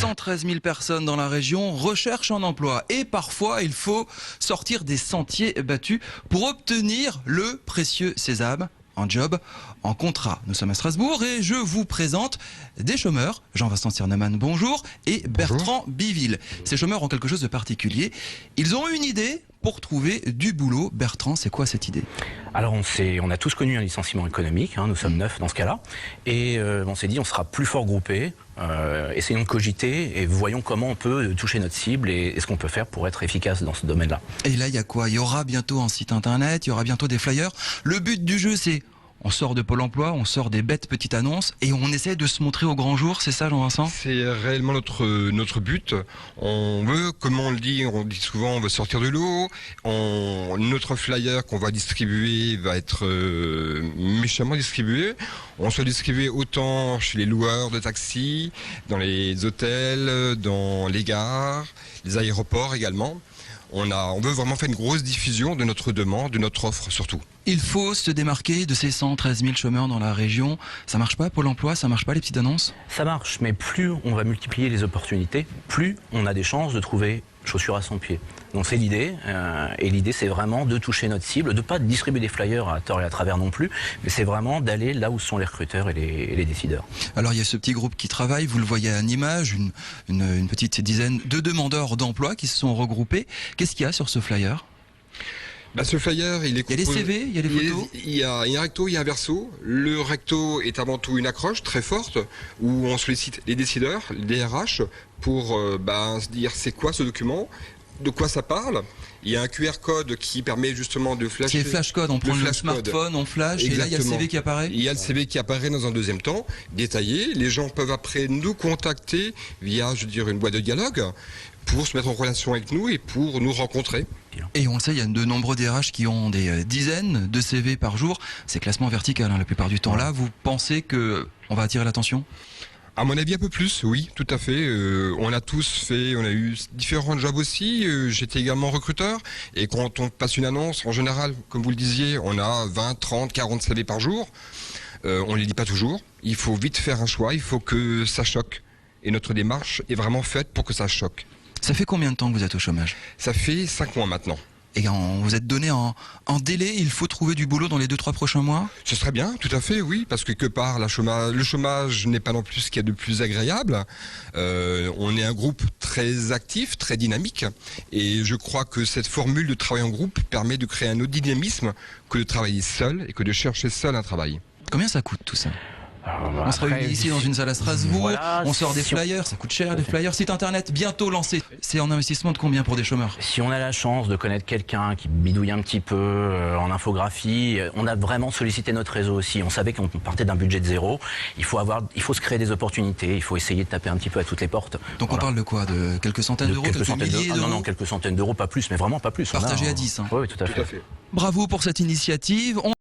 113 000 personnes dans la région recherchent un emploi et parfois il faut sortir des sentiers battus pour obtenir le précieux sésame, un job en contrat. Nous sommes à Strasbourg et je vous présente des chômeurs, Jean-Vincent Sirneman, bonjour, et Bertrand Biville. Ces chômeurs ont quelque chose de particulier. Ils ont une idée pour trouver du boulot. Bertrand, c'est quoi cette idée? Alors on a tous connu un licenciement économique, nous sommes 9 dans ce cas-là, et on s'est dit on sera plus fort groupés, essayons de cogiter et voyons comment on peut toucher notre cible et ce qu'on peut faire pour être efficace dans ce domaine-là. Et là, il y a quoi? Il y aura bientôt un site internet, il y aura bientôt des flyers. Le but du jeu, c'est on sort de Pôle emploi, on sort des bêtes petites annonces et on essaie de se montrer au grand jour, c'est ça Jean-Vincent? C'est réellement notre but. On veut, comme on dit souvent, on veut sortir de l'eau. Notre flyer qu'on va distribuer va être méchamment distribué. On soit distribué autant chez les loueurs de taxis, dans les hôtels, dans les gares, les aéroports également. On veut vraiment faire une grosse diffusion de notre demande, de notre offre surtout. Il faut se démarquer de ces 113 000 chômeurs dans la région. Ça marche pas Pôle emploi, ça marche pas les petites annonces? Ça marche, mais plus on va multiplier les opportunités, plus on a des chances de trouver chaussures à son pied. Donc c'est l'idée, et l'idée c'est vraiment de toucher notre cible, de ne pas distribuer des flyers à tort et à travers non plus, mais c'est vraiment d'aller là où sont les recruteurs et les décideurs. Alors il y a ce petit groupe qui travaille, vous le voyez à l'image, une petite dizaine de demandeurs d'emploi qui se sont regroupés. Qu'est-ce qu'il y a sur ce flyer? Ce flyer, il est Il y a les CV, il y a les photos. Il y a un recto, il y a un verso. Le recto est avant tout une accroche très forte où on sollicite les décideurs, les DRH, pour se dire c'est quoi ce document, de quoi ça parle. Il y a un QR code qui permet justement de flasher. C'est le flash code, on prend le smartphone, on flash, exactement. Et là il y a le CV qui apparaît. Il y a le CV qui apparaît dans un deuxième temps, détaillé. Les gens peuvent après nous contacter via, une boîte de dialogue pour se mettre en relation avec nous et pour nous rencontrer. Et on le sait, il y a de nombreux DRH qui ont des dizaines de CV par jour. C'est classement vertical la plupart du temps. Là, vous pensez qu'on va attirer l'attention ? À mon avis, un peu plus, oui, tout à fait. On a eu différents jobs aussi. J'étais également recruteur. Et quand on passe une annonce, en général, comme vous le disiez, on a 20, 30, 40 CV par jour. On ne les lit pas toujours. Il faut vite faire un choix. Il faut que ça choque. Et notre démarche est vraiment faite pour que ça choque. Ça fait combien de temps que vous êtes au chômage? Ça fait 5 mois maintenant. Et vous êtes donné en délai, il faut trouver du boulot dans les 2-3 prochains mois? Ce serait bien, tout à fait, oui, parce que quelque part, le chômage n'est pas non plus ce qu'il y a de plus agréable. On est un groupe très actif, très dynamique, et je crois que cette formule de travail en groupe permet de créer un autre dynamisme que de travailler seul et que de chercher seul un travail. Combien ça coûte tout ça? On se réunit ici dans une salle à Strasbourg, voilà, on sort des flyers, ça coûte cher des flyers, site internet bientôt lancé. C'est en investissement de combien pour des chômeurs? Si on a la chance de connaître quelqu'un qui bidouille un petit peu en infographie, on a vraiment sollicité notre réseau aussi. On savait qu'on partait d'un budget de zéro. Il faut se créer des opportunités, il faut essayer de taper un petit peu à toutes les portes. Donc voilà. On parle de quoi? De quelques centaines d'euros? Non, quelques centaines d'euros, pas plus, mais vraiment pas plus. Partagé à 10. Oui, tout à fait. Bravo pour cette initiative.